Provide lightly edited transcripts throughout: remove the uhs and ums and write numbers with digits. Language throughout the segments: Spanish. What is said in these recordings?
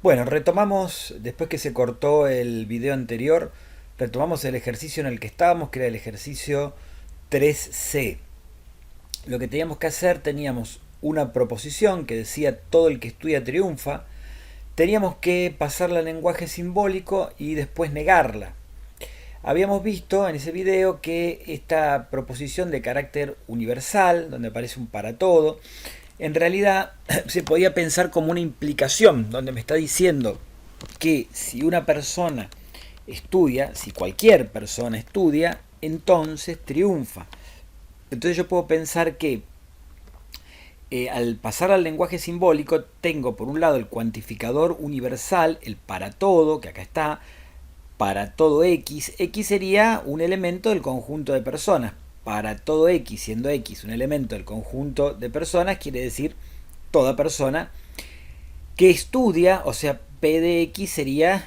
Bueno, retomamos, después que se cortó el video anterior, retomamos el ejercicio en el que estábamos, que era el ejercicio 3C. Lo que teníamos que hacer, teníamos una proposición que decía todo el que estudia triunfa, teníamos que pasarla al lenguaje simbólico y después negarla. Habíamos visto en ese video que esta proposición de carácter universal, donde aparece un para todo, en realidad se podía pensar como una implicación, donde me está diciendo que si una persona estudia, si cualquier persona estudia, entonces triunfa. Entonces yo puedo pensar que al pasar al lenguaje simbólico tengo por un lado el cuantificador universal, el para todo, que acá está, para todo X. X sería un elemento del conjunto de personas. Para todo X, siendo X un elemento del conjunto de personas, quiere decir toda persona que estudia, o sea, P de X sería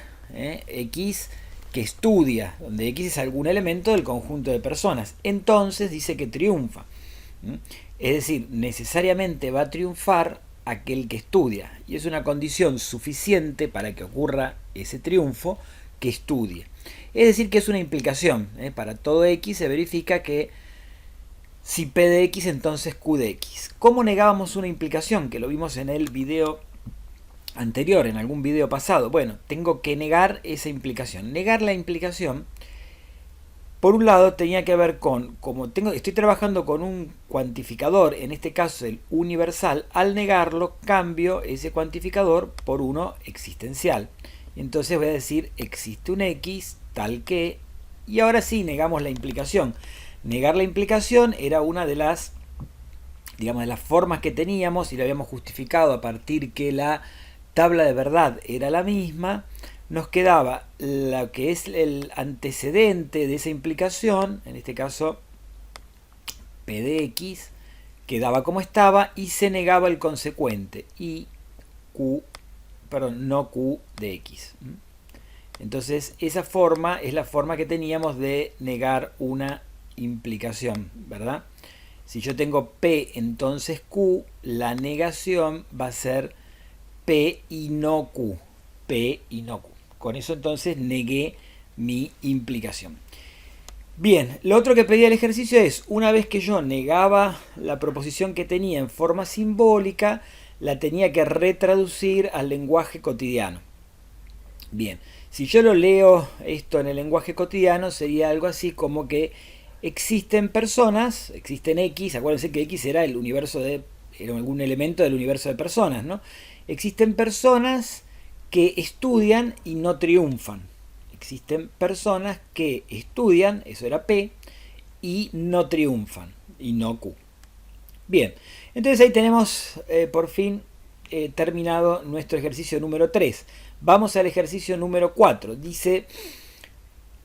X que estudia, donde X es algún elemento del conjunto de personas. Entonces dice que triunfa. Es decir, necesariamente va a triunfar aquel que estudia. Y es una condición suficiente para que ocurra ese triunfo que estudie. Es decir, que es una implicación. Para todo X se verifica que si P de X, entonces Q de X. ¿Cómo negábamos una implicación? Que lo vimos en el video anterior, en algún video pasado. Bueno, tengo que negar esa implicación. Negar la implicación, por un lado, tenía que ver con, como estoy trabajando con un cuantificador, en este caso el universal, al negarlo cambio ese cuantificador por uno existencial. Y entonces voy a decir existe un X tal que, y ahora sí negamos la implicación. Negar la implicación era una de las, digamos, de las formas que teníamos y lo habíamos justificado a partir que la tabla de verdad era la misma. Nos quedaba lo que es el antecedente de esa implicación, en este caso P de X, quedaba como estaba y se negaba el consecuente, y Q, perdón, no Q de X. Entonces esa forma es la forma que teníamos de negar una implicación, ¿verdad? Si yo tengo P, entonces Q, la negación va a ser P y no Q. P y no Q. Con eso entonces negué mi implicación. Bien, lo otro que pedía el ejercicio es, una vez que yo negaba la proposición que tenía en forma simbólica, la tenía que retraducir al lenguaje cotidiano. Bien, si yo lo leo esto en el lenguaje cotidiano, sería algo así como que existen personas, existen X, acuérdense que X era el universo era algún elemento del universo de personas, ¿no? Existen personas que estudian y no triunfan. Existen personas que estudian, eso era P, y no triunfan, y no Q. Bien, entonces ahí tenemos por fin terminado nuestro ejercicio número 3. Vamos al ejercicio número 4. Dice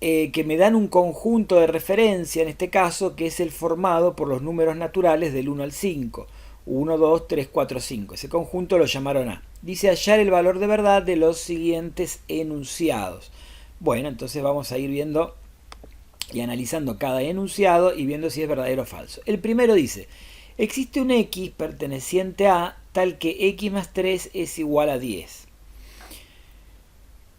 que me dan un conjunto de referencia, en este caso, que es el formado por los números naturales del 1 al 5. 1, 2, 3, 4, 5. Ese conjunto lo llamaron A. Dice hallar el valor de verdad de los siguientes enunciados. Bueno, entonces vamos a ir viendo y analizando cada enunciado y viendo si es verdadero o falso. El primero dice, existe un X perteneciente a tal que X más 3 es igual a 10.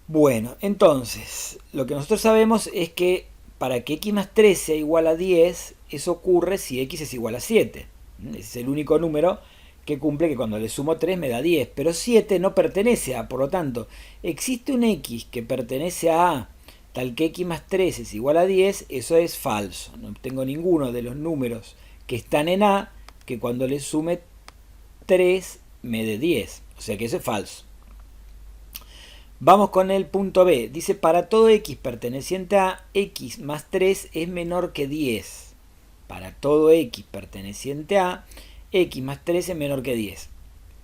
Bueno, entonces, lo que nosotros sabemos es que para que X más 3 sea igual a 10, eso ocurre si X es igual a 7. Ese es el único número que cumple que cuando le sumo 3 me da 10. Pero 7 no pertenece a A, por lo tanto, existe un X que pertenece a A, tal que X más 3 es igual a 10, eso es falso. No tengo ninguno de los números que están en A que cuando le sume 3 me dé 10. O sea que eso es falso. Vamos con el punto B. Dice, para todo X perteneciente a X más 3 es menor que 10. Para todo X perteneciente a X más 3 es menor que 10.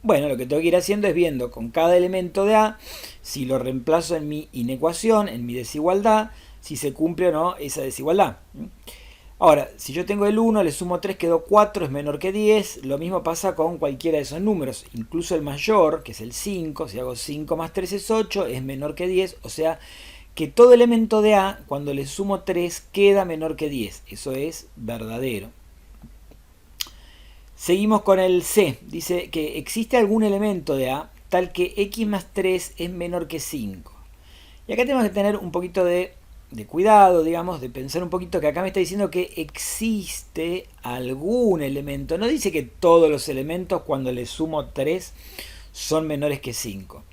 Bueno, lo que tengo que ir haciendo es viendo con cada elemento de A, si lo reemplazo en mi inecuación, en mi desigualdad, si se cumple o no esa desigualdad. Ahora, si yo tengo el 1, le sumo 3, quedó 4, es menor que 10. Lo mismo pasa con cualquiera de esos números. Incluso el mayor, que es el 5, si hago 5 más 3 es 8, es menor que 10. O sea que todo elemento de A, cuando le sumo 3, queda menor que 10. Eso es verdadero. Seguimos con el C. Dice que existe algún elemento de A tal que x más 3 es menor que 5. Y acá tenemos que tener un poquito de cuidado, digamos, de pensar un poquito que acá me está diciendo que existe algún elemento. No dice que todos los elementos cuando le sumo 3 son menores que 5.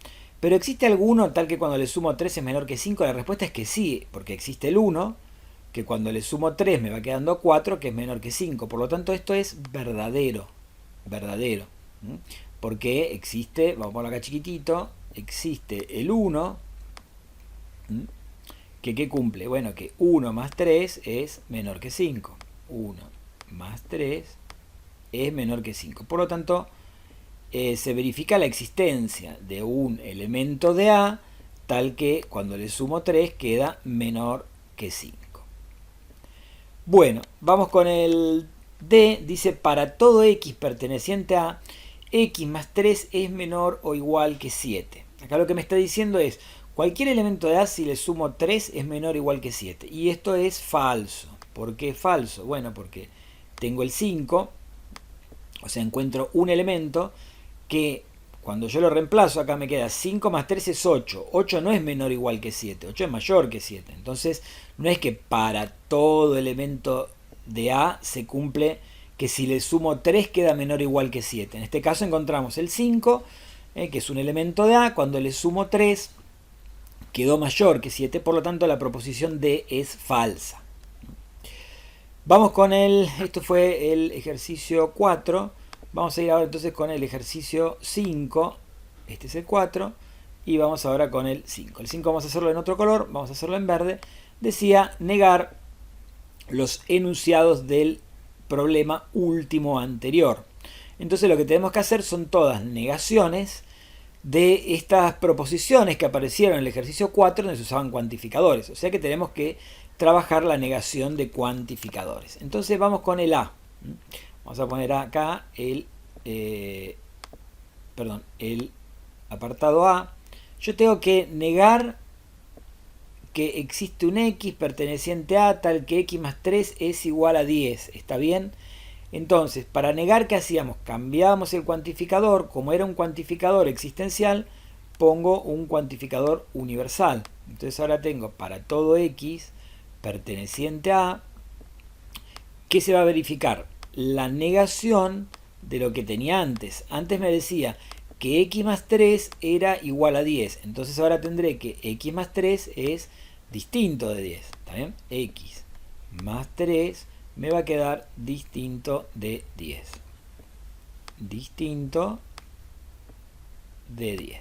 Pero ¿existe alguno tal que cuando le sumo 3 es menor que 5? La respuesta es que sí, porque existe el 1, que cuando le sumo 3 me va quedando 4, que es menor que 5. Por lo tanto, esto es verdadero. Verdadero. Porque existe, vamos a ponerlo acá chiquitito, existe el 1, que ¿qué cumple? Bueno, que 1 más 3 es menor que 5. 1 más 3 es menor que 5. Por lo tanto, se verifica la existencia de un elemento de A tal que cuando le sumo 3 queda menor que 5. Bueno, vamos con el D. Dice, para todo x perteneciente a x más 3 es menor o igual que 7. Acá lo que me está diciendo es, cualquier elemento de A si le sumo 3 es menor o igual que 7. Y esto es falso. ¿Por qué es falso? Bueno, porque tengo el 5, o sea, encuentro un elemento que cuando yo lo reemplazo acá me queda 5 más 3 es 8. 8 no es menor o igual que 7, 8 es mayor que 7. Entonces no es que para todo elemento de A se cumple que si le sumo 3 queda menor o igual que 7. En este caso encontramos el 5, que es un elemento de A, cuando le sumo 3 quedó mayor que 7, por lo tanto la proposición D es falsa. Vamos con esto fue el ejercicio 4. Vamos a ir ahora entonces con el ejercicio 5. Este es el 4. Y vamos ahora con el 5. El 5 vamos a hacerlo en otro color. Vamos a hacerlo en verde. Decía negar los enunciados del problema último anterior. Entonces lo que tenemos que hacer son todas negaciones de estas proposiciones que aparecieron en el ejercicio 4 donde se usaban cuantificadores. O sea que tenemos que trabajar la negación de cuantificadores. Entonces vamos con el A. Vamos a poner acá el apartado A. Yo tengo que negar que existe un x perteneciente a tal que x más 3 es igual a 10. ¿Está bien? Entonces, para negar, ¿qué hacíamos? Cambiábamos el cuantificador. Como era un cuantificador existencial, pongo un cuantificador universal. Entonces ahora tengo para todo x perteneciente a, ¿qué se va a verificar? La negación de lo que tenía antes. Antes me decía que x más 3 era igual a 10. Entonces ahora tendré que x más 3 es distinto de 10. ¿Está bien? X más 3 me va a quedar distinto de 10. Distinto de 10.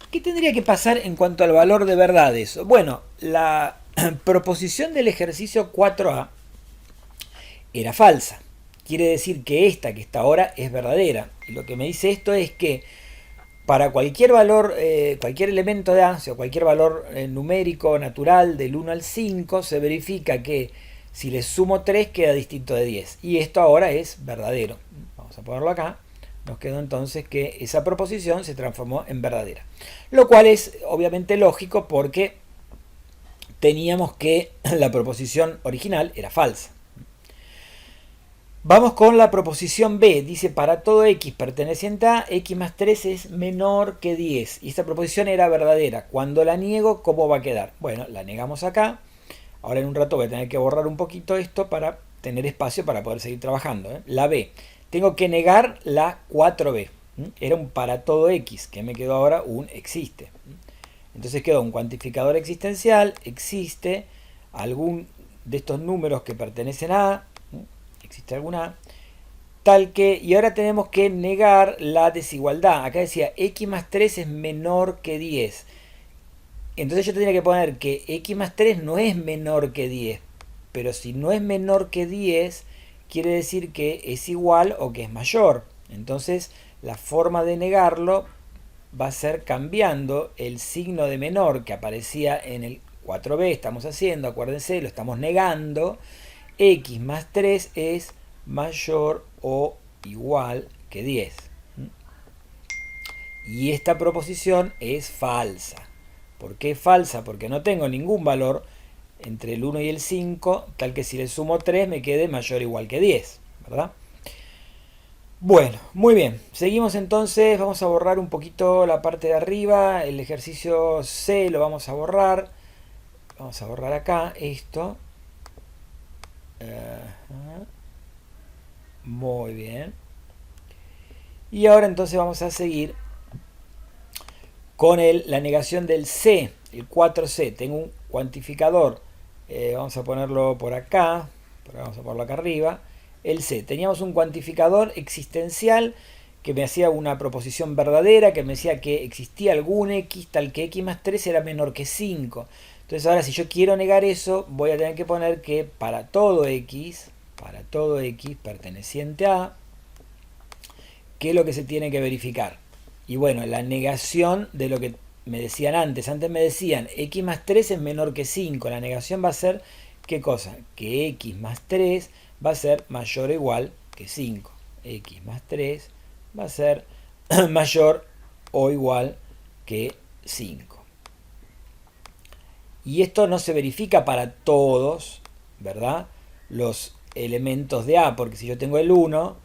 ¿Qué tendría que pasar en cuanto al valor de verdad de eso? Bueno, la proposición del ejercicio 4A era falsa. Quiere decir que esta que está ahora es verdadera. Y lo que me dice esto es que para cualquier valor, cualquier elemento de A, o sea, cualquier valor numérico natural del 1 al 5, se verifica que si le sumo 3 queda distinto de 10. Y esto ahora es verdadero. Vamos a ponerlo acá. Nos quedó entonces que esa proposición se transformó en verdadera. Lo cual es obviamente lógico porque teníamos que la proposición original era falsa. Vamos con la proposición B. Dice, para todo x perteneciente a, x más 3 es menor que 10. Y esta proposición era verdadera. Cuando la niego, ¿cómo va a quedar? Bueno, la negamos acá. Ahora en un rato voy a tener que borrar un poquito esto para tener espacio para poder seguir trabajando. La B. Tengo que negar la 4B. Era un para todo x, que me quedó ahora un existe. Entonces quedó un cuantificador existencial, existe algún de estos números que pertenecen a, existe alguna, tal que, y ahora tenemos que negar la desigualdad. Acá decía x más 3 es menor que 10. Entonces yo tendría que poner que x más 3 no es menor que 10. Pero si no es menor que 10, quiere decir que es igual o que es mayor. Entonces la forma de negarlo va a ser cambiando el signo de menor que aparecía en el 4b. Estamos haciendo, acuérdense, lo estamos negando. X más 3 es mayor o igual que 10. Y esta proposición es falsa. ¿Por qué es falsa? Porque no tengo ningún valor entre el 1 y el 5, tal que si le sumo 3 me quede mayor o igual que 10, ¿verdad? Bueno, muy bien. Seguimos entonces, vamos a borrar un poquito la parte de arriba, el ejercicio C lo vamos a borrar. Vamos a borrar acá esto. Ajá. Muy bien. Y ahora entonces vamos a seguir con la negación del C, el 4C. Tengo un cuantificador, vamos a ponerlo por acá, vamos a ponerlo acá arriba. El C, teníamos un cuantificador existencial que me hacía una proposición verdadera, que me decía que existía algún X tal que X más 3 era menor que 5. Entonces ahora si yo quiero negar eso, voy a tener que poner que para todo X perteneciente a, ¿qué es lo que se tiene que verificar? Y bueno, la negación de lo que me decían antes. Antes me decían x más 3 es menor que 5. La negación va a ser, ¿qué cosa? Que x más 3 va a ser mayor o igual que 5. X más 3 va a ser mayor o igual que 5. Y esto no se verifica para todos, ¿verdad? Los elementos de A, porque si yo tengo el 1,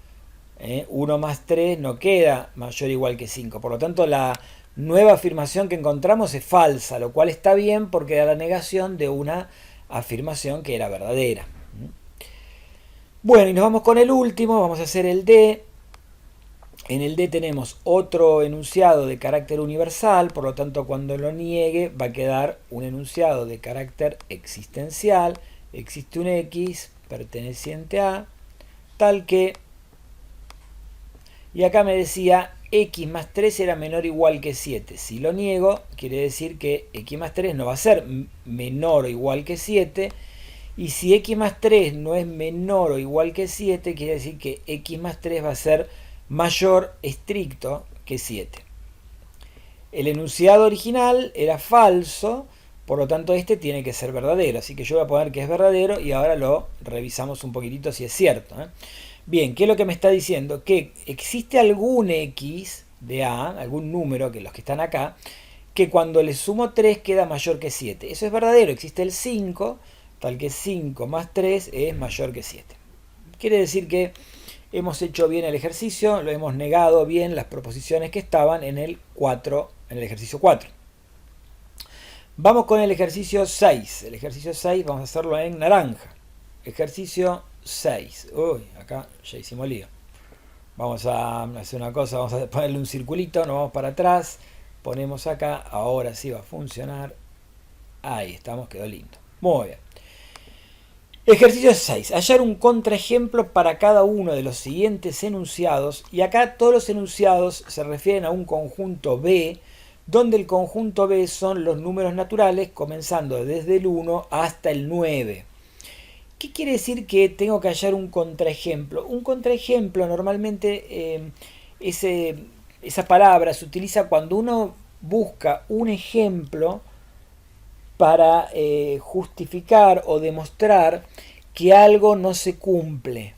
1 más 3 no queda mayor o igual que 5. Por lo tanto, la nueva afirmación que encontramos es falsa, lo cual está bien porque era la negación de una afirmación que era verdadera. Bueno, y nos vamos con el último, vamos a hacer el D. En el D tenemos otro enunciado de carácter universal, por lo tanto cuando lo niegue va a quedar un enunciado de carácter existencial. Existe un X perteneciente a tal que... Y acá me decía x más 3 era menor o igual que 7. Si lo niego, quiere decir que x más 3 no va a ser menor o igual que 7. Y si x más 3 no es menor o igual que 7, quiere decir que x más 3 va a ser mayor estricto que 7. El enunciado original era falso, por lo tanto este tiene que ser verdadero. Así que yo voy a poner que es verdadero y ahora lo revisamos un poquitito si es cierto. Bien, ¿qué es lo que me está diciendo? Que existe algún X de A, algún número, que los que están acá, que cuando le sumo 3 queda mayor que 7. Eso es verdadero, existe el 5, tal que 5 más 3 es mayor que 7. Quiere decir que hemos hecho bien el ejercicio, lo hemos negado bien las proposiciones que estaban en el 4, en el ejercicio 4. Vamos con el ejercicio 6. El ejercicio 6 vamos a hacerlo en naranja. Ejercicio 6. Uy, acá ya hicimos lío. Vamos a hacer una cosa, vamos a ponerle un circulito, nos vamos para atrás, ponemos acá, ahora sí va a funcionar. Ahí estamos, quedó lindo. Muy bien. Ejercicio 6. Hallar un contraejemplo para cada uno de los siguientes enunciados. Y acá todos los enunciados se refieren a un conjunto B, donde el conjunto B son los números naturales, comenzando desde el 1 hasta el 9. ¿Qué quiere decir que tengo que hallar un contraejemplo? Un contraejemplo normalmente esa palabra se utiliza cuando uno busca un ejemplo para justificar o demostrar que algo no se cumple.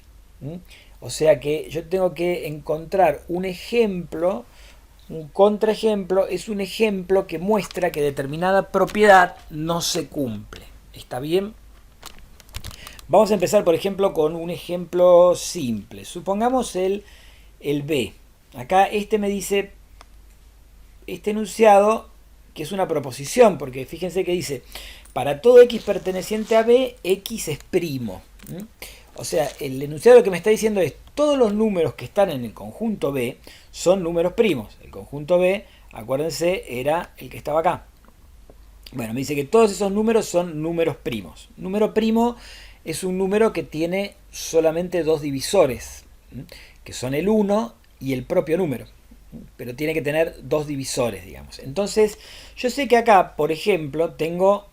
O sea que yo tengo que encontrar un ejemplo, un contraejemplo es un ejemplo que muestra que determinada propiedad no se cumple. ¿Está bien? Vamos a empezar, por ejemplo, con un ejemplo simple. Supongamos el B. Acá este me dice, este enunciado, que es una proposición, porque fíjense que dice, para todo X perteneciente a B, X es primo. O sea, el enunciado lo que me está diciendo es, todos los números que están en el conjunto B son números primos. El conjunto B, acuérdense, era el que estaba acá. Bueno, me dice que todos esos números son números primos. Número primo es un número que tiene solamente dos divisores, que son el 1 y el propio número. Pero tiene que tener dos divisores, digamos. Entonces, yo sé que acá, por ejemplo, tengo,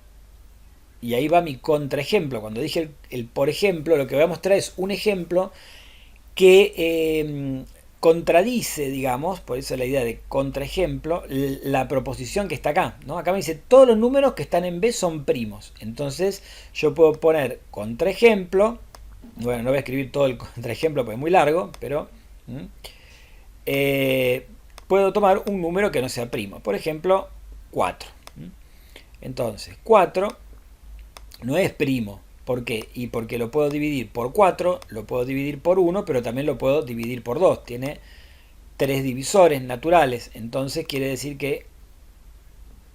y ahí va mi contraejemplo. Cuando dije el por ejemplo, lo que voy a mostrar es un ejemplo que contradice, digamos, por eso la idea de contraejemplo, la proposición que está acá, ¿no? Acá me dice, todos los números que están en B son primos. Entonces, yo puedo poner contraejemplo. Bueno, no voy a escribir todo el contraejemplo porque es muy largo, pero... puedo tomar un número que no sea primo. Por ejemplo, 4. Entonces, 4 no es primo. ¿Por qué? Y porque lo puedo dividir por 4, lo puedo dividir por 1, pero también lo puedo dividir por 2. Tiene 3 divisores naturales, entonces quiere decir que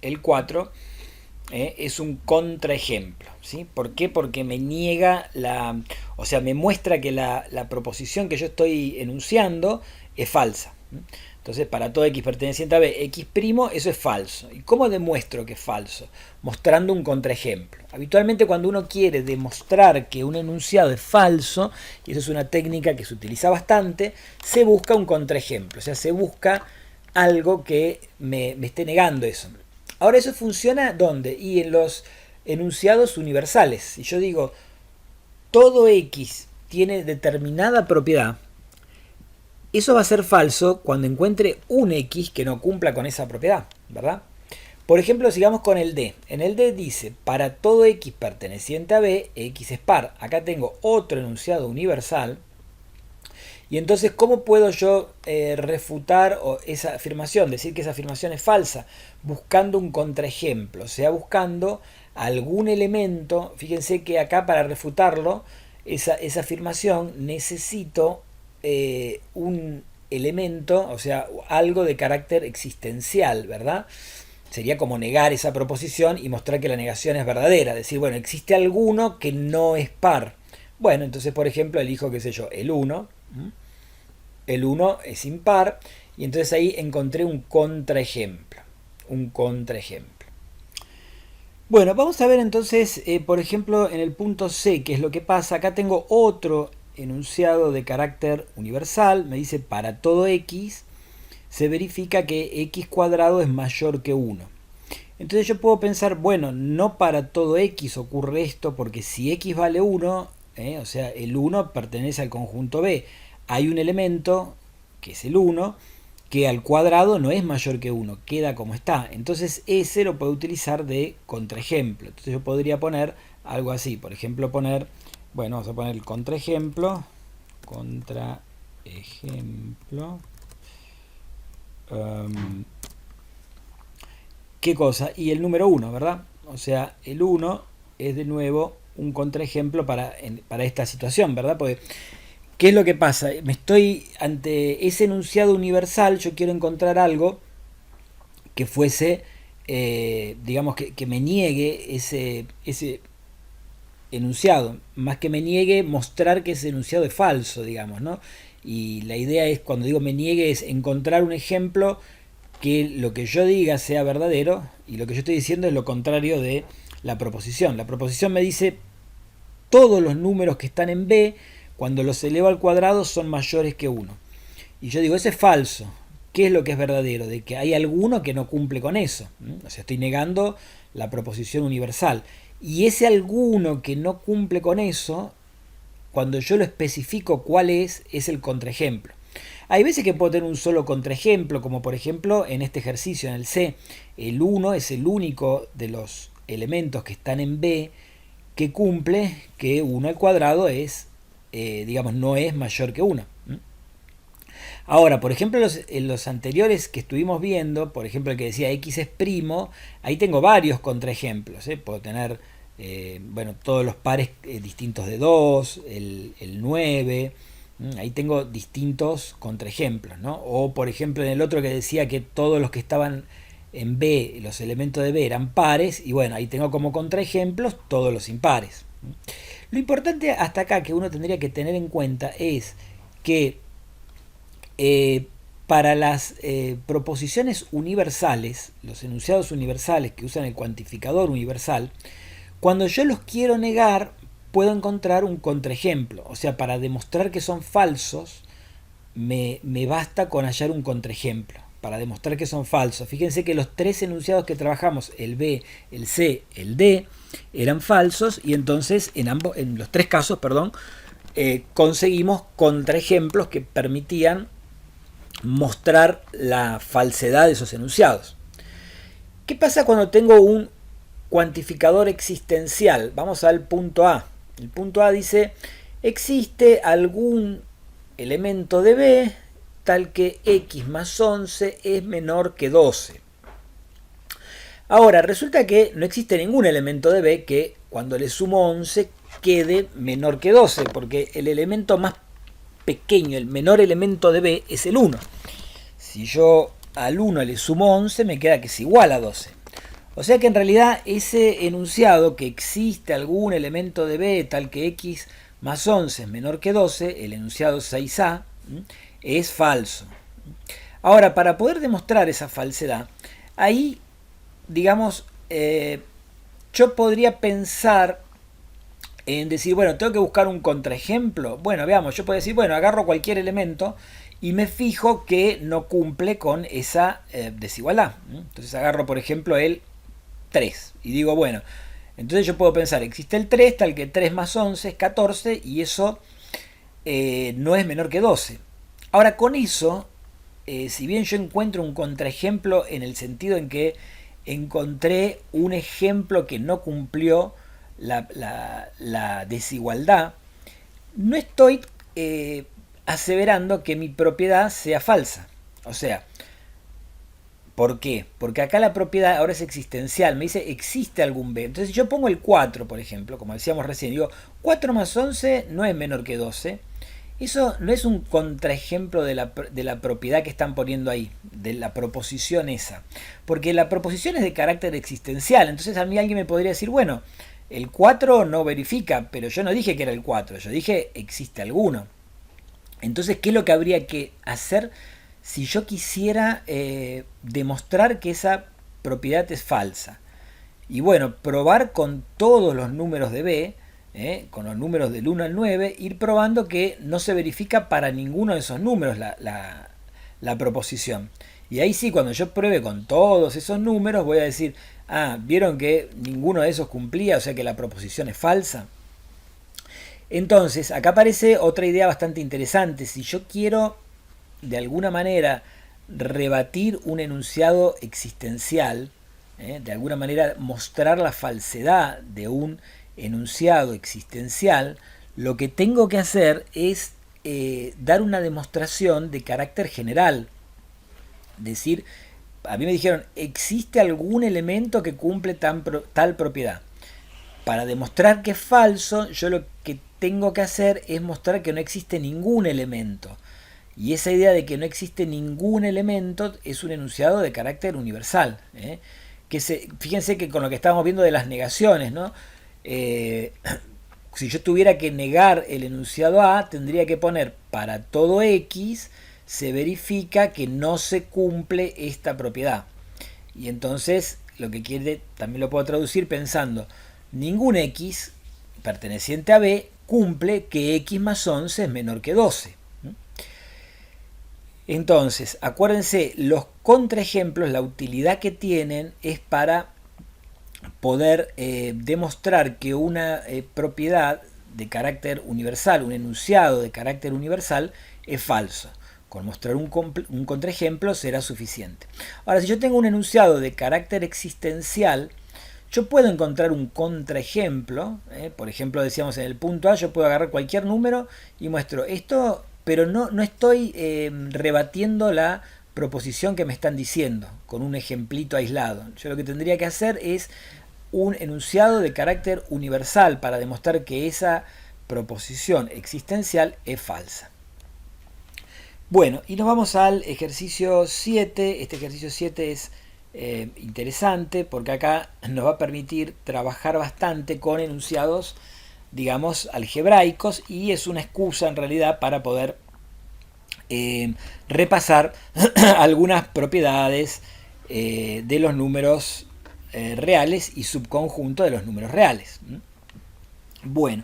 el 4 es un contraejemplo. ¿Sí? ¿Por qué? Porque me niega o sea, me muestra que la proposición que yo estoy enunciando es falsa. Entonces, para todo x perteneciente a b, x', eso es falso. ¿Y cómo demuestro que es falso? Mostrando un contraejemplo. Habitualmente cuando uno quiere demostrar que un enunciado es falso, y eso es una técnica que se utiliza bastante, se busca un contraejemplo. O sea, se busca algo que me esté negando eso. Ahora, ¿eso funciona dónde? Y en los enunciados universales. Si yo digo, todo x tiene determinada propiedad, eso va a ser falso cuando encuentre un x que no cumpla con esa propiedad, ¿verdad? Por ejemplo, sigamos con el d. En el d dice, para todo x perteneciente a b, x es par. Acá tengo otro enunciado universal. Y entonces, ¿cómo puedo yo refutar esa afirmación? Decir que esa afirmación es falsa. Buscando un contraejemplo. O sea, buscando algún elemento. Fíjense que acá para refutarlo, esa afirmación, necesito un elemento, o sea, algo de carácter existencial, ¿verdad? Sería como negar esa proposición y mostrar que la negación es verdadera. Decir, bueno, existe alguno que no es par. Bueno, entonces, por ejemplo, elijo, qué sé yo, el 1. El 1 es impar. Y entonces ahí encontré un contraejemplo. Un contraejemplo. Bueno, vamos a ver entonces, por ejemplo, en el punto C, qué es lo que pasa. Acá tengo otro enunciado de carácter universal. Me dice, para todo x se verifica que x cuadrado es mayor que 1. Entonces yo puedo pensar, bueno, no para todo x ocurre esto, porque si x vale 1, o sea, el 1 pertenece al conjunto B. Hay un elemento, que es el 1, que al cuadrado no es mayor que 1, queda como está. Entonces ese lo puedo utilizar de contraejemplo. Entonces yo podría poner algo así, por ejemplo poner, bueno, vamos a poner el contraejemplo, ¿qué cosa? Y el número 1, ¿verdad? O sea, el 1 es de nuevo un contraejemplo para esta situación, ¿verdad? Porque, ¿qué es lo que pasa? Me estoy ante ese enunciado universal, yo quiero encontrar algo que fuese, digamos, que me niegue ese enunciado. Más que me niegue, mostrar que ese enunciado es falso, digamos, ¿no? Y la idea es, cuando digo me niegue, es encontrar un ejemplo que lo que yo diga sea verdadero y lo que yo estoy diciendo es lo contrario de la proposición. La proposición me dice todos los números que están en B, cuando los elevo al cuadrado, son mayores que 1. Y yo digo, eso es falso. ¿Qué es lo que es verdadero? De que hay alguno que no cumple con eso. O sea, estoy negando la proposición universal. Y ese alguno que no cumple con eso, cuando yo lo especifico cuál es el contraejemplo. Hay veces que puedo tener un solo contraejemplo, como por ejemplo en este ejercicio, en el C. El 1 es el único de los elementos que están en B que cumple que 1 al cuadrado es, digamos, no es mayor que 1. Ahora, por ejemplo, en los anteriores que estuvimos viendo, por ejemplo el que decía x es primo, ahí tengo varios contraejemplos. Puedo tener, bueno, todos los pares distintos de 2, el 9, ahí tengo distintos contraejemplos, ¿no? O por ejemplo en el otro que decía que todos los que estaban en B, los elementos de B eran pares, y bueno, ahí tengo como contraejemplos todos los impares. Lo importante hasta acá que uno tendría que tener en cuenta es que para las proposiciones universales, los enunciados universales que usan el cuantificador universal, cuando yo los quiero negar, puedo encontrar un contraejemplo. O sea, para demostrar que son falsos, me basta con hallar un contraejemplo. Para demostrar que son falsos. Fíjense que los tres enunciados que trabajamos, el B, el C, el D, eran falsos, y entonces en los tres casos, conseguimos contraejemplos que permitían mostrar la falsedad de esos enunciados. ¿Qué pasa cuando tengo un cuantificador existencial? Vamos al punto A. El punto A dice, existe algún elemento de B tal que x más 11 es menor que 12. Ahora, resulta que no existe ningún elemento de B que cuando le sumo 11 quede menor que 12, porque el elemento más pequeño, el menor elemento de B es el 1. Si yo al 1 le sumo 11, me queda que es igual a 12. O sea que en realidad ese enunciado, que existe algún elemento de B tal que x más 11 es menor que 12, el enunciado 6a, es falso. Ahora, para poder demostrar esa falsedad, ahí, digamos, yo podría pensar en decir, bueno, tengo que buscar un contraejemplo. Bueno, veamos, yo puedo decir, bueno, agarro cualquier elemento y me fijo que no cumple con esa desigualdad. Entonces agarro, por ejemplo, el 3 y digo, bueno, entonces yo puedo pensar, existe el 3 tal que 3 más 11 es 14 y eso no es menor que 12. Ahora, con eso, si bien yo encuentro un contraejemplo en el sentido en que encontré un ejemplo que no cumplió la desigualdad, no estoy aseverando que mi propiedad sea falsa. O sea, ¿por qué? Porque acá la propiedad ahora es existencial, me dice existe algún B. Entonces yo pongo el 4, por ejemplo, como decíamos recién, digo 4 más 11 no es menor que 12. Eso no es un contraejemplo de la propiedad que están poniendo ahí, de la proposición esa. Porque la proposición es de carácter existencial, entonces a mí alguien me podría decir, bueno, el 4 no verifica, pero yo no dije que era el 4, yo dije existe alguno. Entonces, ¿qué es lo que habría que hacer si yo quisiera demostrar que esa propiedad es falsa? Y bueno, probar con todos los números de B, con los números del 1 al 9, ir probando que no se verifica para ninguno de esos números la proposición. Y ahí sí, cuando yo pruebe con todos esos números, voy a decir, ah, ¿vieron que ninguno de esos cumplía? O sea que la proposición es falsa. Entonces, acá aparece otra idea bastante interesante. Si yo quiero, de alguna manera, rebatir un enunciado existencial, de alguna manera mostrar la falsedad de un enunciado existencial, lo que tengo que hacer es dar una demostración de carácter general. Decir, a mí me dijeron, ¿existe algún elemento que cumple tal propiedad? Para demostrar que es falso, yo lo que tengo que hacer es mostrar que no existe ningún elemento. Y esa idea de que no existe ningún elemento es un enunciado de carácter universal. Fíjense que con lo que estábamos viendo de las negaciones, ¿no? Si yo tuviera que negar el enunciado A, tendría que poner para todo X se verifica que no se cumple esta propiedad. Y entonces lo que quiere, también lo puedo traducir pensando, ningún X perteneciente a B cumple que X más 11 es menor que 12. Entonces, acuérdense, los contraejemplos, la utilidad que tienen es para poder demostrar que una propiedad de carácter universal, un enunciado de carácter universal, es falso. Con mostrar un contraejemplo será suficiente. Ahora, si yo tengo un enunciado de carácter existencial, yo puedo encontrar un contraejemplo. Por ejemplo, decíamos en el punto A, yo puedo agarrar cualquier número y muestro esto, pero no estoy rebatiendo la proposición que me están diciendo con un ejemplito aislado. Yo lo que tendría que hacer es un enunciado de carácter universal para demostrar que esa proposición existencial es falsa. Bueno, y nos vamos al ejercicio 7. Este ejercicio 7 es interesante porque acá nos va a permitir trabajar bastante con enunciados, digamos, algebraicos, y es una excusa en realidad para poder repasar algunas propiedades de los números reales y subconjunto de los números reales. Bueno,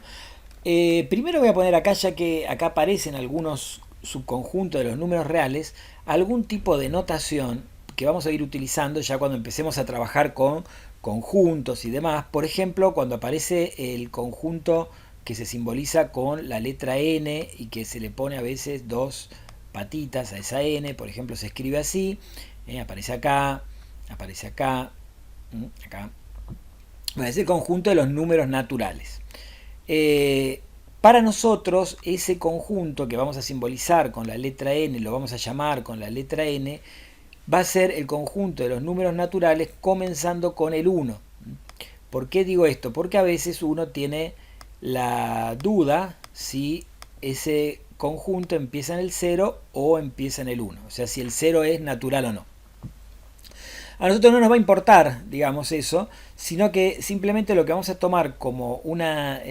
primero voy a poner acá, ya que acá aparecen algunos subconjuntos de los números reales, algún tipo de notación que vamos a ir utilizando ya cuando empecemos a trabajar con conjuntos y demás. Por ejemplo, cuando aparece el conjunto que se simboliza con la letra n y que se le pone a veces dos patitas a esa n, por ejemplo, se escribe así, aparece acá, acá. Bueno, es el conjunto de los números naturales. Para nosotros, ese conjunto que vamos a simbolizar con la letra n, lo vamos a llamar con la letra n, va a ser el conjunto de los números naturales comenzando con el 1. ¿Por qué digo esto? Porque a veces uno tiene la duda si ese conjunto empieza en el 0 o empieza en el 1. O sea, si el 0 es natural o no. A nosotros no nos va a importar, digamos, eso, sino que simplemente lo que vamos a tomar como una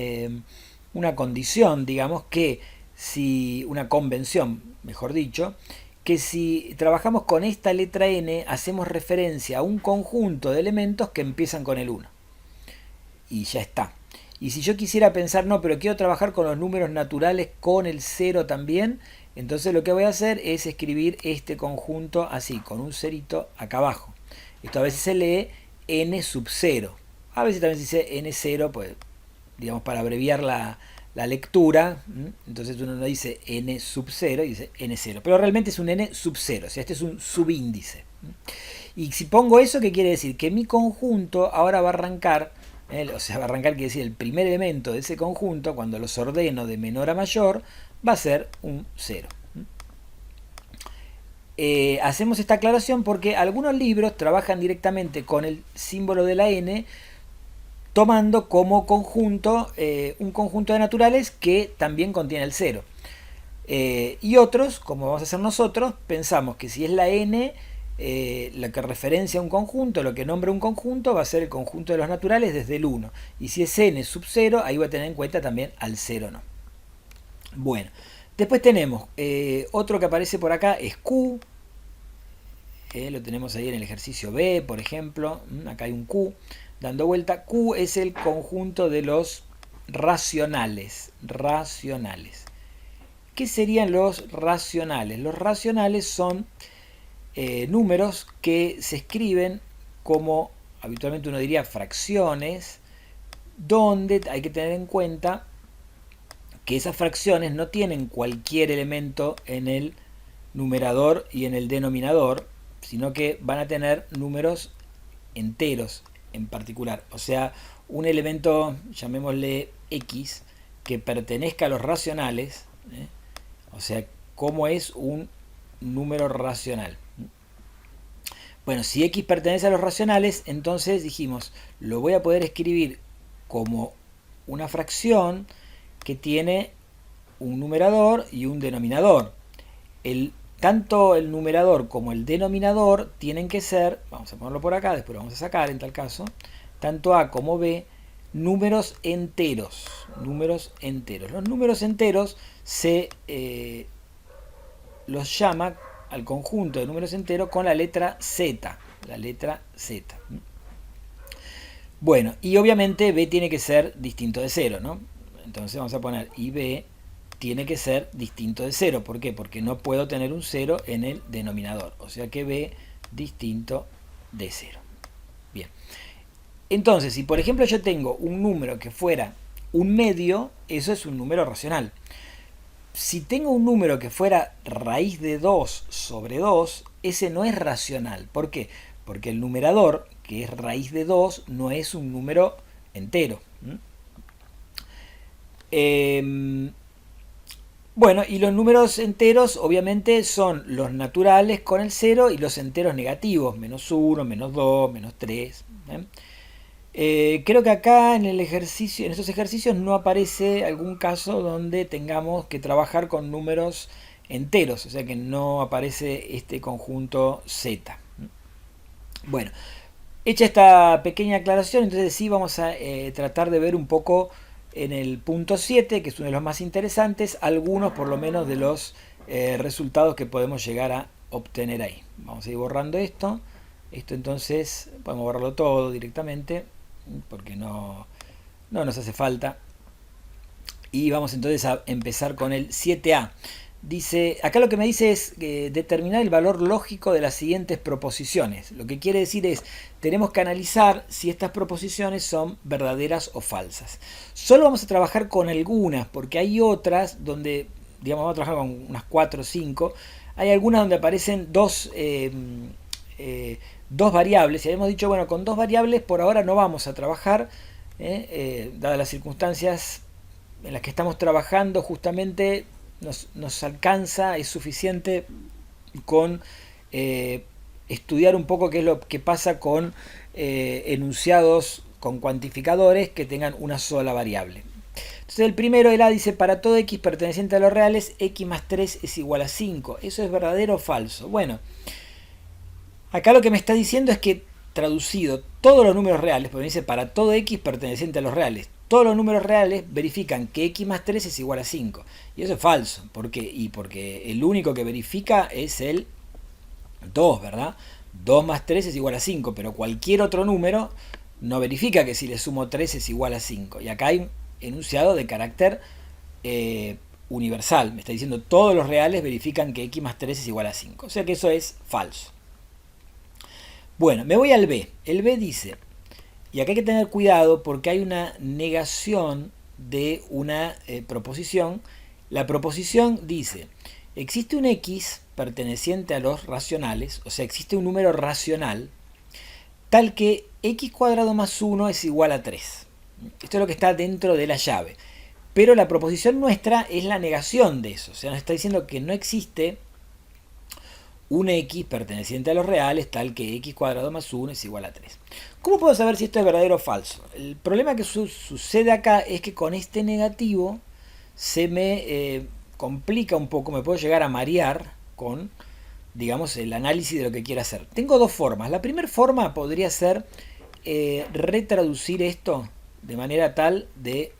condición, digamos, que si, una convención, mejor dicho, que si trabajamos con esta letra n, hacemos referencia a un conjunto de elementos que empiezan con el 1. Y ya está. Y si yo quisiera pensar, no, pero quiero trabajar con los números naturales con el 0 también, entonces lo que voy a hacer es escribir este conjunto así, con un cerito acá abajo. Esto a veces se lee n sub 0. A veces también se dice n0, pues, digamos, para abreviar la lectura. Entonces uno no dice n sub 0, dice n0. Pero realmente es un n sub 0, o sea, este es un subíndice. Y si pongo eso, ¿qué quiere decir? Que mi conjunto ahora va a arrancar, o sea, va a arrancar, quiere decir, el primer elemento de ese conjunto, cuando los ordeno de menor a mayor, va a ser un 0. Hacemos esta aclaración porque algunos libros trabajan directamente con el símbolo de la n, tomando como conjunto un conjunto de naturales que también contiene el 0. Y otros, como vamos a hacer nosotros, pensamos que si es la n la que referencia a un conjunto, lo que nombra un conjunto, va a ser el conjunto de los naturales desde el 1. Y si es n sub 0, ahí va a tener en cuenta también al 0 no. Bueno, después tenemos otro que aparece por acá, es Q. Lo tenemos ahí en el ejercicio B, por ejemplo. Acá hay un Q dando vuelta. Q es el conjunto de los racionales. ¿Qué serían los racionales? Los racionales son números que se escriben como, habitualmente uno diría, fracciones, donde hay que tener en cuenta que esas fracciones no tienen cualquier elemento en el numerador y en el denominador, sino que van a tener números enteros en particular. O sea, un elemento, llamémosle x, que pertenezca a los racionales, o sea, ¿cómo es un número racional? Bueno, si x pertenece a los racionales, entonces dijimos, lo voy a poder escribir como una fracción que tiene un numerador y un denominador. Tanto el numerador como el denominador tienen que ser, vamos a ponerlo por acá, después lo vamos a sacar en tal caso, tanto a como b, números enteros. Los números enteros se los llama al conjunto de números enteros con la letra z. Bueno, y obviamente b tiene que ser distinto de 0, ¿no? Entonces vamos a poner y b tiene que ser distinto de 0. ¿Por qué? Porque no puedo tener un 0 en el denominador. O sea que b distinto de 0. Bien. Entonces, si por ejemplo yo tengo un número que fuera un medio, eso es un número racional. Si tengo un número que fuera raíz de 2 sobre 2, ese no es racional. ¿Por qué? Porque el numerador, que es raíz de 2, no es un número entero. Bueno, y los números enteros obviamente son los naturales con el 0 y los enteros negativos, menos 1, menos 2, menos 3. Creo que acá en estos ejercicios no aparece algún caso donde tengamos que trabajar con números enteros, o sea que no aparece este conjunto Z. Bueno, hecha esta pequeña aclaración, entonces sí vamos a tratar de ver un poco en el punto 7, que es uno de los más interesantes, algunos por lo menos de los resultados que podemos llegar a obtener ahí. Vamos a ir borrando esto. Esto entonces podemos borrarlo todo directamente porque no nos hace falta. Y vamos entonces a empezar con el 7a. Dice, acá lo que me dice es determinar el valor lógico de las siguientes proposiciones. Lo que quiere decir es, tenemos que analizar si estas proposiciones son verdaderas o falsas. Solo vamos a trabajar con algunas, porque hay otras donde, digamos, vamos a trabajar con unas 4 o 5. Hay algunas donde aparecen dos variables. Y habíamos dicho, bueno, con dos variables por ahora no vamos a trabajar, dadas las circunstancias en las que estamos trabajando, justamente nos alcanza, es suficiente con estudiar un poco qué es lo que pasa con enunciados con cuantificadores que tengan una sola variable. Entonces el primero, el A, dice para todo x perteneciente a los reales, x más 3 es igual a 5. ¿Eso es verdadero o falso? Bueno, acá lo que me está diciendo es que traducido todos los números reales, porque me dice para todo x perteneciente a los reales, todos los números reales verifican que x más 3 es igual a 5. Y eso es falso. ¿Por qué? Y porque el único que verifica es el 2, ¿verdad? 2 más 3 es igual a 5, pero cualquier otro número no verifica que si le sumo 3 es igual a 5. Y acá hay un enunciado de carácter universal. Me está diciendo todos los reales verifican que x más 3 es igual a 5. O sea que eso es falso. Bueno, me voy al B. El B dice, y acá hay que tener cuidado porque hay una negación de una proposición. La proposición dice, existe un x perteneciente a los racionales, o sea, existe un número racional, tal que x cuadrado más 1 es igual a 3. Esto es lo que está dentro de la llave. Pero la proposición nuestra es la negación de eso. O sea, nos está diciendo que no existe un x perteneciente a los reales tal que x cuadrado más 1 es igual a 3. ¿Cómo puedo saber si esto es verdadero o falso? El problema que sucede acá es que con este negativo se me complica un poco, me puedo llegar a marear con, digamos, el análisis de lo que quiera hacer. Tengo dos formas. La primera forma podría ser retraducir esto de manera tal de,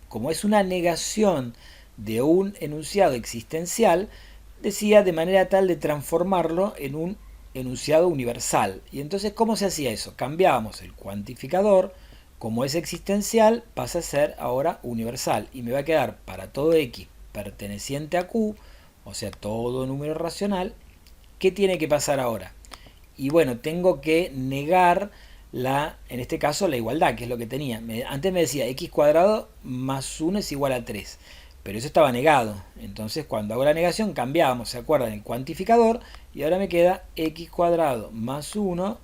como es una negación de un enunciado existencial, decía de manera tal de transformarlo en un enunciado universal. Y entonces, ¿cómo se hacía eso? Cambiábamos el cuantificador, como es existencial, pasa a ser ahora universal. Y me va a quedar para todo x perteneciente a q, o sea, todo número racional, ¿qué tiene que pasar ahora? Y bueno, tengo que negar en este caso, la igualdad, que es lo que tenía. Antes me decía x cuadrado más 1 es igual a 3. Pero eso estaba negado. Entonces, cuando hago la negación, cambiábamos, ¿se acuerdan? El cuantificador. Y ahora me queda x cuadrado más 1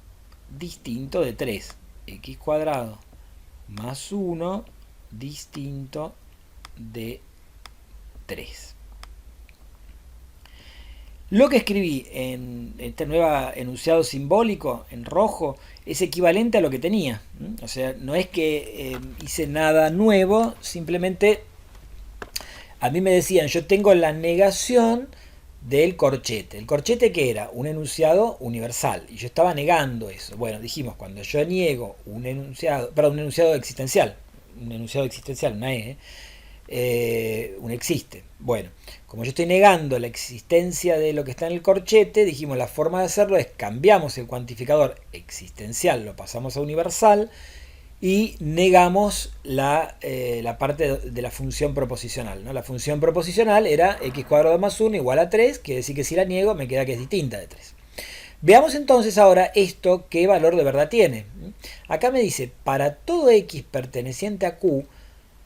distinto de 3. X cuadrado más 1 distinto de 3. Lo que escribí en este nuevo enunciado simbólico, en rojo, es equivalente a lo que tenía. O sea, no es que hice nada nuevo, simplemente a mí me decían, yo tengo la negación del corchete. ¿El corchete qué era? Un enunciado universal. Y yo estaba negando eso. Bueno, dijimos, cuando yo niego un enunciado, perdón, un enunciado existencial, una un existe. Bueno, como yo estoy negando la existencia de lo que está en el corchete, dijimos, la forma de hacerlo es cambiamos el cuantificador existencial, lo pasamos a universal, y negamos la parte de la función proposicional, ¿no? La función proposicional era x cuadrado más 1 igual a 3, quiere decir que si la niego me queda que es distinta de 3. Veamos entonces ahora esto, qué valor de verdad tiene. Acá me dice, para todo x perteneciente a q,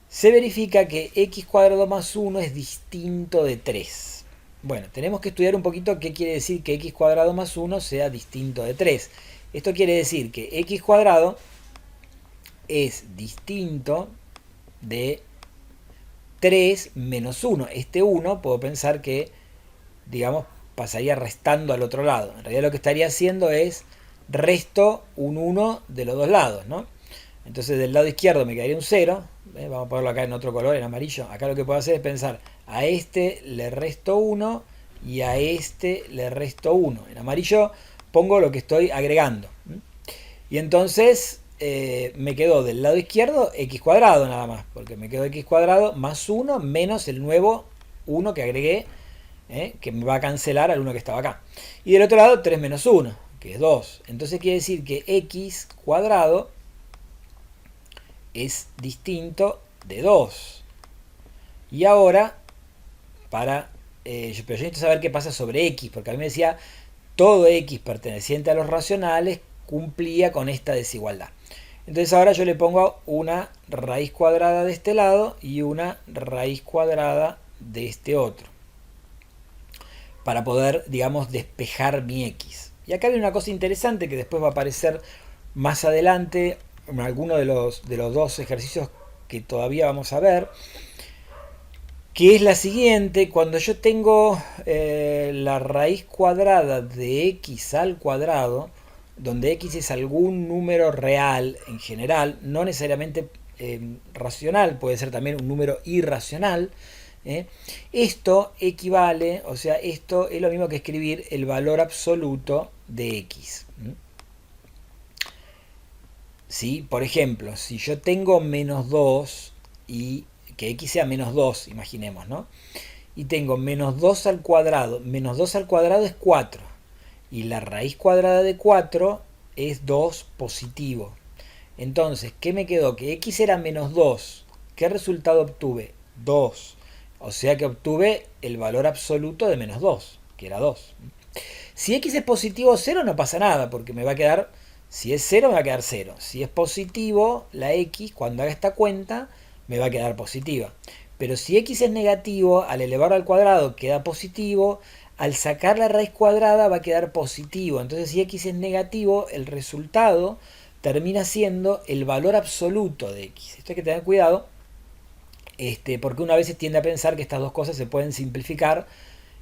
se verifica que x cuadrado más 1 es distinto de 3. Bueno, tenemos que estudiar un poquito qué quiere decir que x cuadrado más 1 sea distinto de 3. Esto quiere decir que x cuadrado es distinto de 3 menos 1. Este 1 puedo pensar que, digamos, pasaría restando al otro lado. En realidad lo que estaría haciendo es resto un 1 de los dos lados, ¿no? Entonces del lado izquierdo me quedaría un 0. Vamos a ponerlo acá en otro color, en amarillo. Acá lo que puedo hacer es pensar, a este le resto 1 y a este le resto 1. En amarillo pongo lo que estoy agregando. Y entonces me quedó del lado izquierdo x cuadrado nada más, porque me quedó x cuadrado más 1 menos el nuevo 1 que agregué, que me va a cancelar al 1 que estaba acá. Y del otro lado 3 menos 1, que es 2. Entonces quiere decir que x cuadrado es distinto de 2. Y ahora, pero yo necesito saber qué pasa sobre x, porque a mí me decía todo x perteneciente a los racionales cumplía con esta desigualdad. Entonces ahora yo le pongo una raíz cuadrada de este lado y una raíz cuadrada de este otro, para poder, digamos, despejar mi x. Y acá viene una cosa interesante que después va a aparecer más adelante en alguno de los dos ejercicios que todavía vamos a ver, que es la siguiente. Cuando yo tengo la raíz cuadrada de x al cuadrado, donde x es algún número real en general, no necesariamente racional, puede ser también un número irracional. Esto equivale, o sea, esto es lo mismo que escribir el valor absoluto de x. ¿Sí? Por ejemplo, si yo tengo menos 2 y que x sea menos 2, imaginemos, ¿no? Y tengo menos 2 al cuadrado. Menos 2 al cuadrado es 4. Y la raíz cuadrada de 4 es 2 positivo. Entonces, ¿qué me quedó? Que x era menos 2. ¿Qué resultado obtuve? 2. O sea que obtuve el valor absoluto de menos 2, que era 2. Si x es positivo 0 no pasa nada, porque me va a quedar, si es 0 me va a quedar 0. Si es positivo, la x, cuando haga esta cuenta, me va a quedar positiva. Pero si x es negativo, al elevarlo al cuadrado queda positivo, al sacar la raíz cuadrada va a quedar positivo. Entonces si x es negativo, el resultado termina siendo el valor absoluto de x. Esto hay que tener cuidado, porque una vez se tiende a pensar que estas dos cosas se pueden simplificar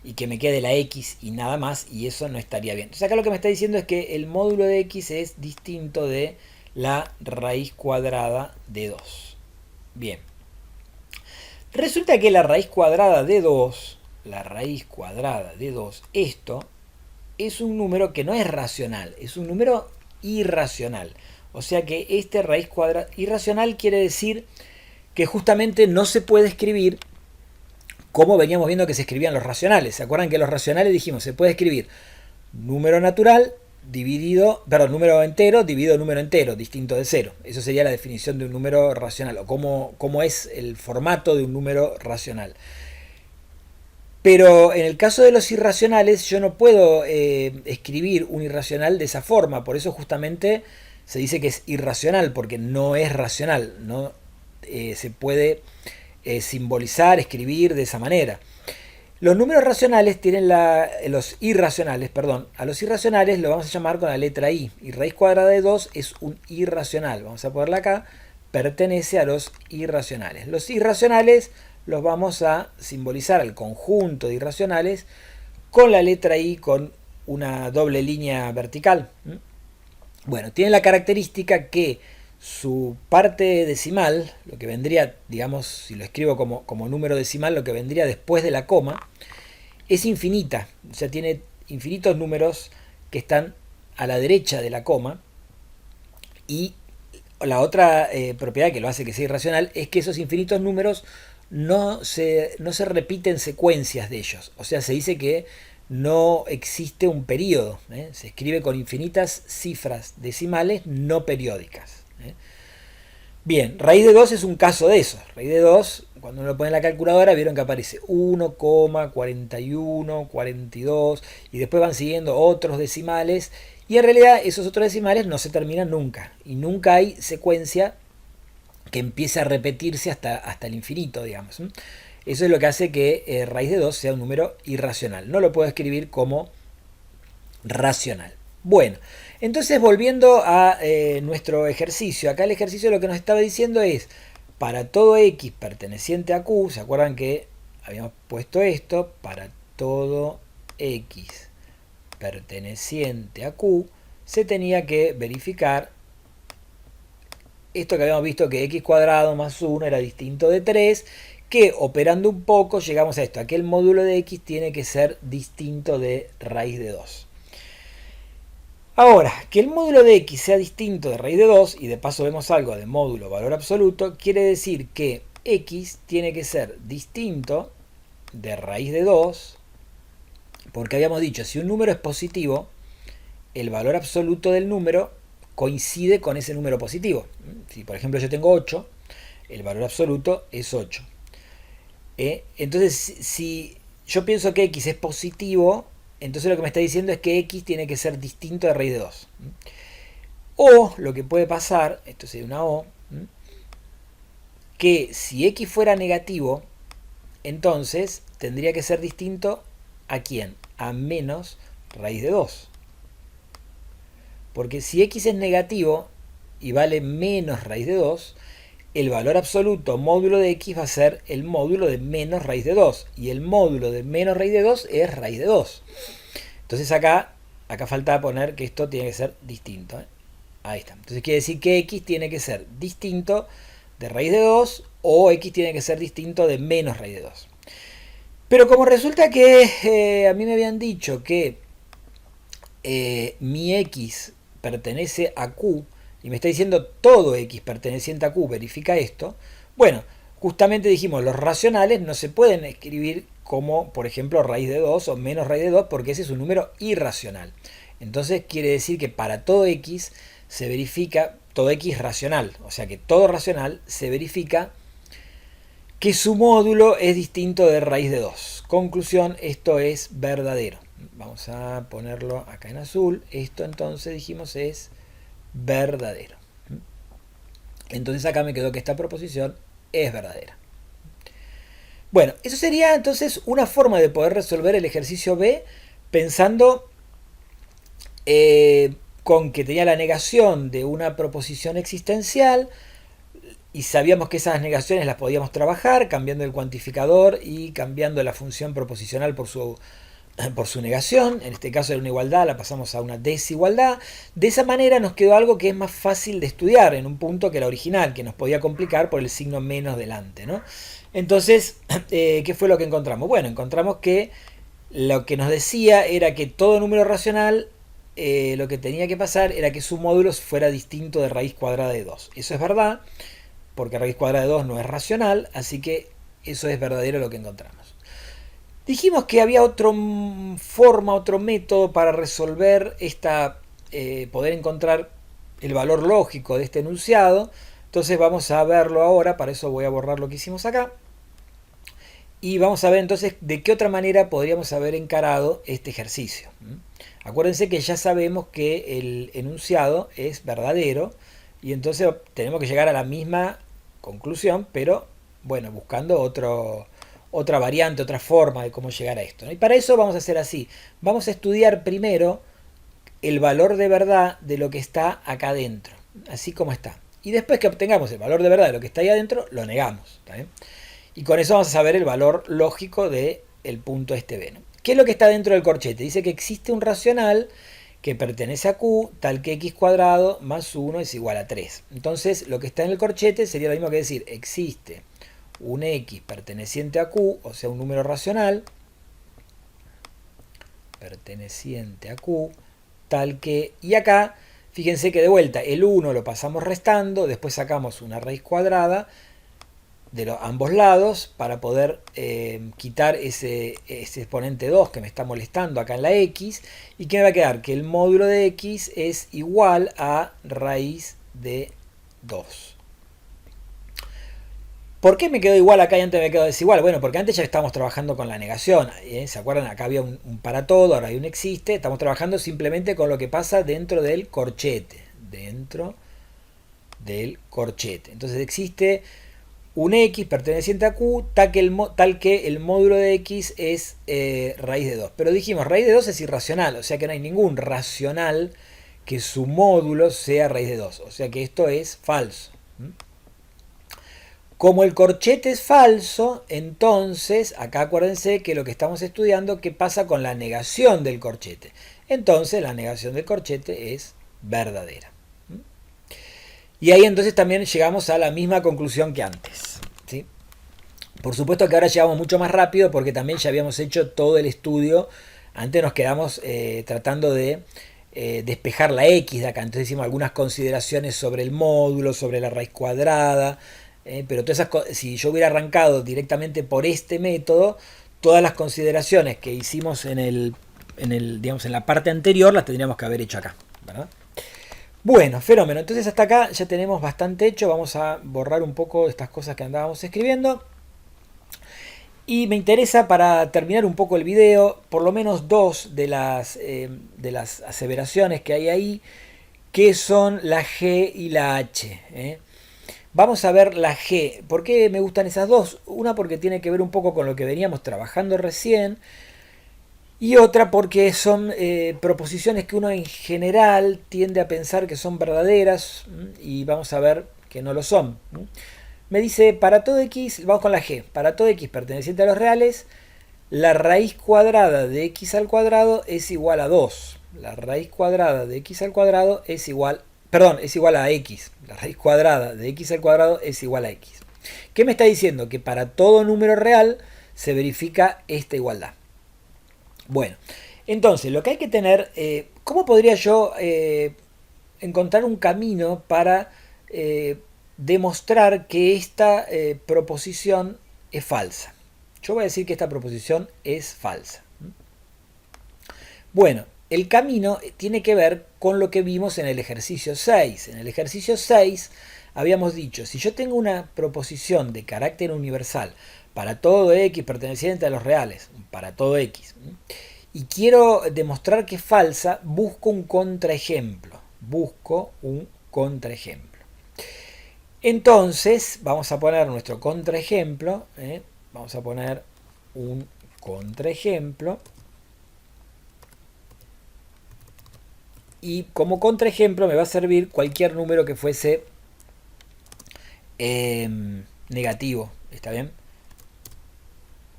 y que me quede la x y nada más, y eso no estaría bien. Entonces acá lo que me está diciendo es que el módulo de x es distinto de la raíz cuadrada de 2. Bien. Resulta que la raíz cuadrada de 2, esto es un número que no es racional, es un número irracional. O sea que este raíz cuadrada irracional quiere decir que justamente no se puede escribir como veníamos viendo que se escribían los racionales. ¿Se acuerdan que los racionales dijimos, se puede escribir número natural dividido, perdón, número entero dividido número entero, distinto de 0? Eso sería la definición de un número racional, o cómo es el formato de un número racional. Pero en el caso de los irracionales, yo no puedo escribir un irracional de esa forma. Por eso justamente se dice que es irracional, porque no es racional. No se puede simbolizar, escribir de esa manera. Los números racionales tienen los irracionales, perdón. A los irracionales lo vamos a llamar con la letra i. Y raíz cuadrada de 2 es un irracional. Vamos a ponerla acá. Pertenece a los irracionales. Los irracionales los vamos a simbolizar al conjunto de irracionales con la letra i con una doble línea vertical. Bueno, tiene la característica que su parte decimal, lo que vendría, digamos, si lo escribo como número decimal, lo que vendría después de la coma, es infinita. O sea, tiene infinitos números que están a la derecha de la coma. Y la otra propiedad que lo hace que sea irracional es que esos infinitos números no se repiten secuencias de ellos. O sea, se dice que no existe un periodo. Se escribe con infinitas cifras decimales no periódicas. Bien, raíz de 2 es un caso de eso. Raíz de 2, cuando uno lo pone en la calculadora, vieron que aparece 1,41, 42 y después van siguiendo otros decimales. Y en realidad esos otros decimales no se terminan nunca. Y nunca hay secuencia que empiece a repetirse hasta el infinito, digamos. Eso es lo que hace que raíz de 2 sea un número irracional. No lo puedo escribir como racional. Bueno, entonces volviendo a nuestro ejercicio. Acá el ejercicio lo que nos estaba diciendo es, para todo x perteneciente a q, ¿se acuerdan que habíamos puesto esto? Para todo x perteneciente a q, se tenía que verificar esto que habíamos visto, que x cuadrado más 1 era distinto de 3, que operando un poco llegamos a esto, a que el módulo de x tiene que ser distinto de raíz de 2. Ahora, que el módulo de x sea distinto de raíz de 2, y de paso vemos algo de módulo valor absoluto, quiere decir que x tiene que ser distinto de raíz de 2, porque habíamos dicho, si un número es positivo, el valor absoluto del número coincide con ese número positivo. Si por ejemplo yo tengo 8, el valor absoluto es 8. Entonces, si yo pienso que x es positivo, entonces lo que me está diciendo es que x tiene que ser distinto de raíz de 2. O lo que puede pasar, esto sería una o, que si x fuera negativo, entonces tendría que ser distinto ¿a quién? A menos raíz de 2. Porque si x es negativo y vale menos raíz de 2, el valor absoluto módulo de x va a ser el módulo de menos raíz de 2. Y el módulo de menos raíz de 2 es raíz de 2. Entonces acá falta poner que esto tiene que ser distinto. Ahí está. Entonces quiere decir que x tiene que ser distinto de raíz de 2 o x tiene que ser distinto de menos raíz de 2. Pero como resulta que a mí me habían dicho que mi x pertenece a q y me está diciendo todo x perteneciente a q, verifica esto. Bueno, justamente dijimos, los racionales no se pueden escribir como, por ejemplo, raíz de 2 o menos raíz de 2 porque ese es un número irracional. Entonces quiere decir que para todo x se verifica, todo x racional, o sea que todo racional se verifica que su módulo es distinto de raíz de 2. Conclusión, esto es verdadero. Vamos a ponerlo acá en azul. Esto entonces dijimos es verdadero. Entonces acá me quedó que esta proposición es verdadera. Bueno, eso sería entonces una forma de poder resolver el ejercicio B pensando con que tenía la negación de una proposición existencial y sabíamos que esas negaciones las podíamos trabajar cambiando el cuantificador y cambiando la función proposicional por su negación. En este caso era una igualdad, la pasamos a una desigualdad. De esa manera nos quedó algo que es más fácil de estudiar en un punto que la original, que nos podía complicar por el signo menos delante, ¿no? Entonces, ¿qué fue lo que encontramos? Bueno, encontramos que lo que nos decía era que todo número racional lo que tenía que pasar era que su módulo fuera distinto de raíz cuadrada de 2. Eso es verdad, porque raíz cuadrada de 2 no es racional, así que eso es verdadero lo que encontramos. Dijimos que había otra forma, otro método para resolver esta, poder encontrar el valor lógico de este enunciado. Entonces vamos a verlo ahora, para eso voy a borrar lo que hicimos acá. Y vamos a ver entonces de qué otra manera podríamos haber encarado este ejercicio. Acuérdense que ya sabemos que el enunciado es verdadero y entonces tenemos que llegar a la misma conclusión, pero bueno, buscando otra variante, otra forma de cómo llegar a esto, ¿no? Y para eso vamos a hacer así. Vamos a estudiar primero el valor de verdad de lo que está acá adentro, así como está. Y después que obtengamos el valor de verdad de lo que está ahí adentro, lo negamos, ¿está bien? Y con eso vamos a saber el valor lógico del punto este B, ¿no? ¿Qué es lo que está dentro del corchete? Dice que existe un racional que pertenece a Q, tal que x cuadrado más 1 es igual a 3. Entonces, lo que está en el corchete sería lo mismo que decir, existe un x perteneciente a Q, o sea, un número racional, perteneciente a Q, tal que, y acá, fíjense que de vuelta, el 1 lo pasamos restando, después sacamos una raíz cuadrada, de ambos lados para poder quitar ese exponente 2 que me está molestando acá en la x. ¿Y qué me va a quedar? Que el módulo de x es igual a raíz de 2. ¿Por qué me quedó igual acá y antes me quedó desigual? Bueno, porque antes ya estábamos trabajando con la negación. ¿Se acuerdan? Acá había un para todo, ahora hay un existe. Estamos trabajando simplemente con lo que pasa dentro del corchete. Dentro del corchete. Entonces existe un x perteneciente a Q tal que el módulo de x es raíz de 2. Pero dijimos, raíz de 2 es irracional, o sea que no hay ningún racional que su módulo sea raíz de 2. O sea que esto es falso. Como el corchete es falso, entonces, acá acuérdense que lo que estamos estudiando, ¿qué pasa con la negación del corchete? Entonces la negación del corchete es verdadera. Y ahí entonces también llegamos a la misma conclusión que antes, ¿sí? Por supuesto que ahora llegamos mucho más rápido porque también ya habíamos hecho todo el estudio. Antes nos quedamos tratando de despejar la x de acá. Entonces hicimos algunas consideraciones sobre el módulo, sobre la raíz cuadrada. Pero todas esas, si yo hubiera arrancado directamente por este método, todas las consideraciones que hicimos digamos, en la parte anterior las tendríamos que haber hecho acá, ¿verdad? Bueno, fenómeno. Entonces hasta acá ya tenemos bastante hecho. Vamos a borrar un poco estas cosas que andábamos escribiendo. Y me interesa, para terminar un poco el video, por lo menos dos de las aseveraciones que hay ahí, que son la G y la H. Vamos a ver la G. ¿Por qué me gustan esas dos? Una porque tiene que ver un poco con lo que veníamos trabajando recién. Y otra porque son proposiciones que uno en general tiende a pensar que son verdaderas y vamos a ver que no lo son. Me dice, para todo x, vamos con la G, para todo x perteneciente a los reales, la raíz cuadrada de x al cuadrado es igual a 2. La raíz cuadrada de x al cuadrado es igual, perdón, es igual a x. La raíz cuadrada de x al cuadrado es igual a x. ¿Qué me está diciendo? Que para todo número real se verifica esta igualdad. Bueno, entonces lo que hay que tener, ¿cómo podría yo encontrar un camino para demostrar que esta proposición es falsa? Yo voy a decir que esta proposición es falsa. Bueno, el camino tiene que ver con lo que vimos en el ejercicio 6. En el ejercicio 6 habíamos dicho, si yo tengo una proposición de carácter universal para todo x perteneciente a los reales, para todo x, y quiero demostrar que es falsa, busco un contraejemplo. Entonces, vamos a poner nuestro contraejemplo. Vamos a poner un contraejemplo. Y como contraejemplo me va a servir cualquier número que fuese negativo. ¿Está bien?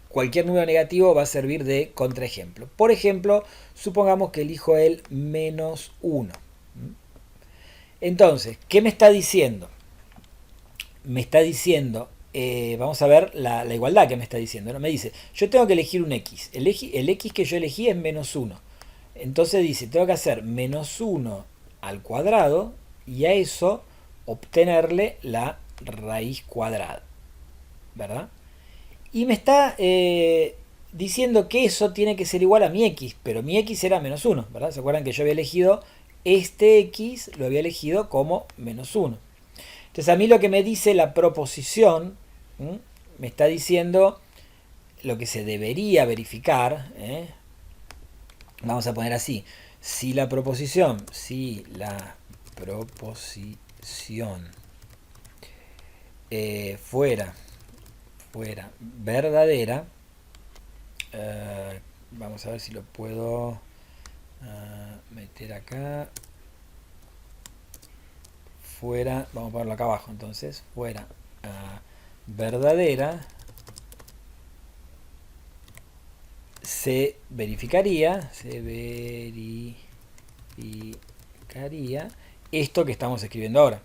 Cualquier número negativo va a servir de contraejemplo. Por ejemplo, supongamos que elijo el menos 1. Entonces, ¿qué me está diciendo? Me está diciendo, vamos a ver la igualdad que me está diciendo, ¿no? Me dice, yo tengo que elegir un x. El x que yo elegí es menos 1. Entonces dice, tengo que hacer menos 1 al cuadrado y a eso obtenerle la raíz cuadrada. ¿Verdad? Y me está diciendo que eso tiene que ser igual a mi x, pero mi x era menos 1, ¿verdad? ¿Se acuerdan que yo había elegido este x, lo había elegido como menos 1? Entonces a mí lo que me dice la proposición, me está diciendo lo que se debería verificar, vamos a poner así, si la proposición fuera verdadera, vamos a ver si lo puedo meter acá, vamos a ponerlo acá abajo, entonces, fuera verdadera, se verificaría esto que estamos escribiendo ahora.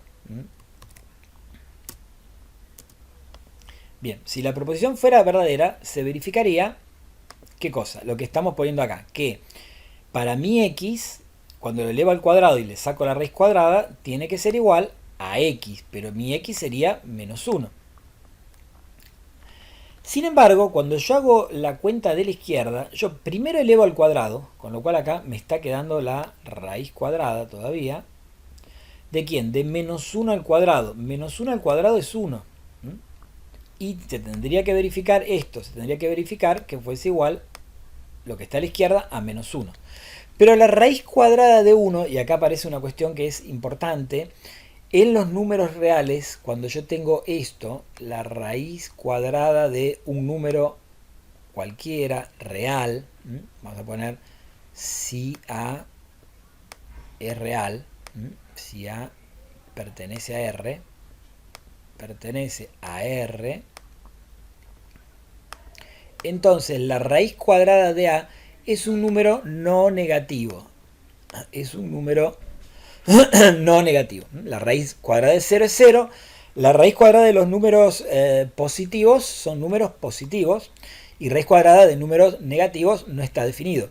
Bien, si la proposición fuera verdadera, se verificaría, ¿qué cosa? Lo que estamos poniendo acá, que para mi x, cuando lo elevo al cuadrado y le saco la raíz cuadrada, tiene que ser igual a x, pero mi x sería menos 1. Sin embargo, cuando yo hago la cuenta de la izquierda, yo primero elevo al cuadrado, con lo cual acá me está quedando la raíz cuadrada todavía. ¿De quién? De menos 1 al cuadrado. Menos 1 al cuadrado es 1. Y se tendría que verificar esto, se tendría que verificar que fuese igual lo que está a la izquierda a menos 1. Pero la raíz cuadrada de 1, y acá aparece una cuestión que es importante, en los números reales, cuando yo tengo esto, la raíz cuadrada de un número cualquiera real, vamos a poner si A es real, si A pertenece a R, entonces la raíz cuadrada de A es un número no negativo. Es un número no negativo. La raíz cuadrada de 0 es 0. La raíz cuadrada de los números positivos son números positivos. Y raíz cuadrada de números negativos no está definido.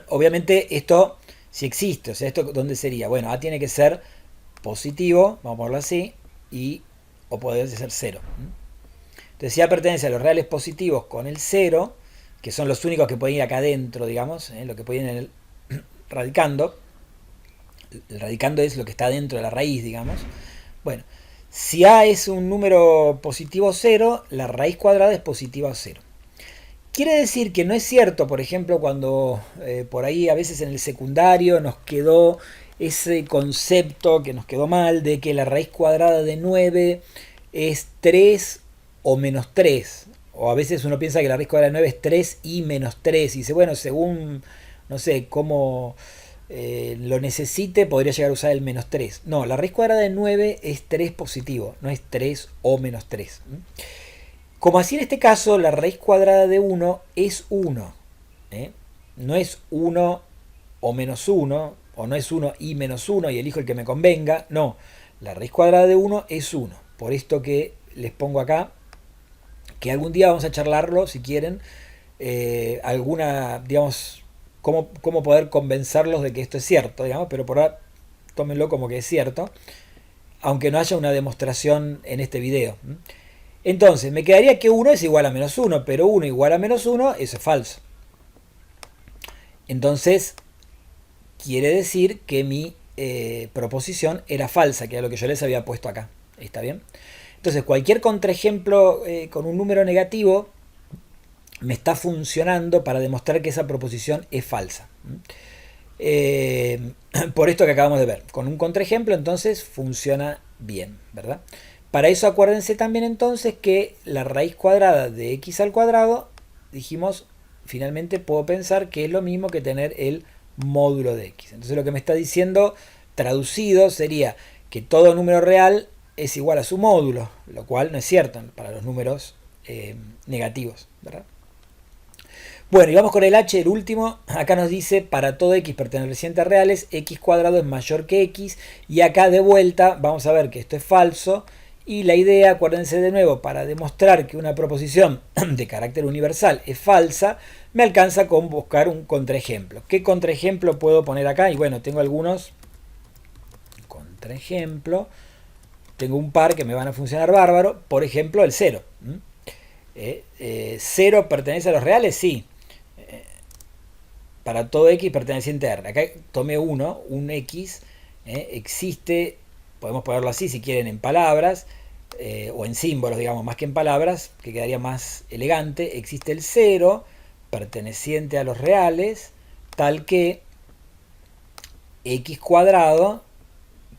Obviamente esto sí existe. O sea, ¿esto dónde sería? Bueno, A tiene que ser positivo, vamos a ponerlo así, o puede ser 0. Entonces si A pertenece a los reales positivos con el 0, que son los únicos que pueden ir acá adentro, digamos, lo que pueden ir en el radicando. El radicando es lo que está dentro de la raíz, digamos. Bueno, si A es un número positivo 0, la raíz cuadrada es positiva 0. Quiere decir que no es cierto, por ejemplo, cuando por ahí a veces en el secundario nos quedó ese concepto que nos quedó mal de que la raíz cuadrada de 9 es 3 o menos 3. O a veces uno piensa que la raíz cuadrada de 9 es 3 y menos 3. Y dice, bueno, según, no sé, cómo lo necesite, podría llegar a usar el menos 3. No, la raíz cuadrada de 9 es 3 positivo, no es 3 o menos 3. Como así en este caso, la raíz cuadrada de 1 es 1. No es 1 o menos 1, o no es 1 y menos 1 y elijo el que me convenga. No, la raíz cuadrada de 1 es 1. Por esto que les pongo acá, que algún día vamos a charlarlo, si quieren, alguna, digamos, cómo poder convencerlos de que esto es cierto, digamos, pero por ahora tómenlo como que es cierto, aunque no haya una demostración en este video. Entonces, me quedaría que 1 es igual a menos 1, pero 1 igual a menos 1, eso es falso. Entonces, quiere decir que mi proposición era falsa, que era lo que yo les había puesto acá. ¿Está bien? Entonces, cualquier contraejemplo con un número negativo me está funcionando para demostrar que esa proposición es falsa. Por esto que acabamos de ver. Con un contraejemplo, entonces, funciona bien, ¿verdad? Para eso acuérdense también entonces que la raíz cuadrada de x al cuadrado, dijimos, finalmente puedo pensar que es lo mismo que tener el módulo de x. Entonces lo que me está diciendo, traducido, sería que todo número real es igual a su módulo, lo cual no es cierto para los números negativos, ¿verdad? Bueno, y vamos con el h, el último. Acá nos dice, para todo x perteneciente a reales, x cuadrado es mayor que x. Y acá de vuelta vamos a ver que esto es falso. Y la idea, acuérdense de nuevo, para demostrar que una proposición de carácter universal es falsa, me alcanza con buscar un contraejemplo. ¿Qué contraejemplo puedo poner acá? Y bueno, tengo algunos contraejemplos. Tengo un par que me van a funcionar bárbaro. Por ejemplo, el 0. ¿0 pertenece a los reales? Sí. Para todo x perteneciente a R. Acá tomé uno, un x. Existe, podemos ponerlo así si quieren en palabras. O en símbolos, digamos, más que en palabras, que quedaría más elegante. Existe el 0 perteneciente a los reales, tal que x cuadrado,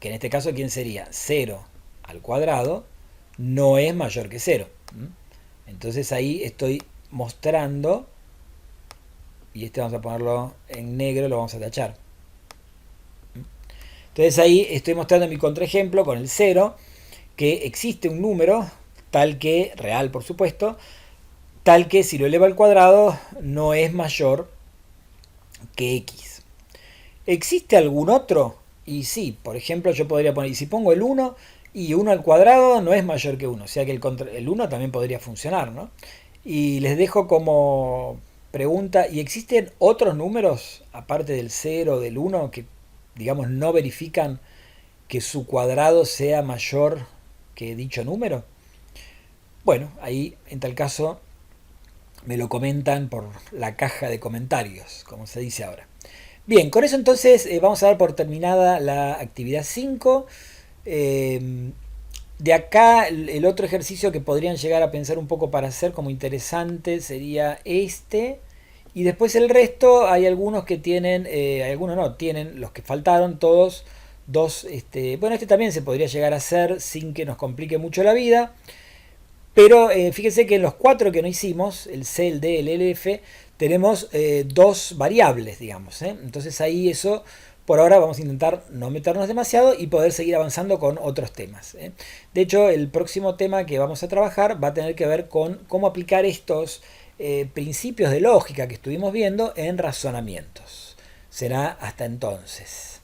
que en este caso, ¿quién sería? 0 al cuadrado, no es mayor que 0. Entonces ahí estoy mostrando, y este vamos a ponerlo en negro, lo vamos a tachar. Entonces ahí estoy mostrando mi contraejemplo con el 0, que existe un número, tal que, real por supuesto, tal que si lo elevo al cuadrado no es mayor que x. ¿Existe algún otro? Y sí, por ejemplo yo podría poner, y si pongo el 1 y 1 al cuadrado no es mayor que 1, o sea que el 1 también podría funcionar, ¿no? Y les dejo como pregunta, ¿y existen otros números, aparte del 0, del 1, que digamos no verifican que su cuadrado sea mayor que dicho número? Bueno, ahí en tal caso me lo comentan por la caja de comentarios, como se dice ahora. Bien, con eso entonces vamos a dar por terminada la actividad 5. De acá el otro ejercicio que podrían llegar a pensar un poco para hacer como interesante sería este. Y después el resto hay algunos que tienen, algunos no, tienen los que faltaron todos dos. Bueno, este también se podría llegar a hacer sin que nos complique mucho la vida. Pero fíjense que en los 4 que no hicimos, el C, el D, el L, F, tenemos 2 variables, digamos. Entonces ahí eso, por ahora vamos a intentar no meternos demasiado y poder seguir avanzando con otros temas. De hecho, el próximo tema que vamos a trabajar va a tener que ver con cómo aplicar estos principios de lógica que estuvimos viendo en razonamientos. Será hasta entonces.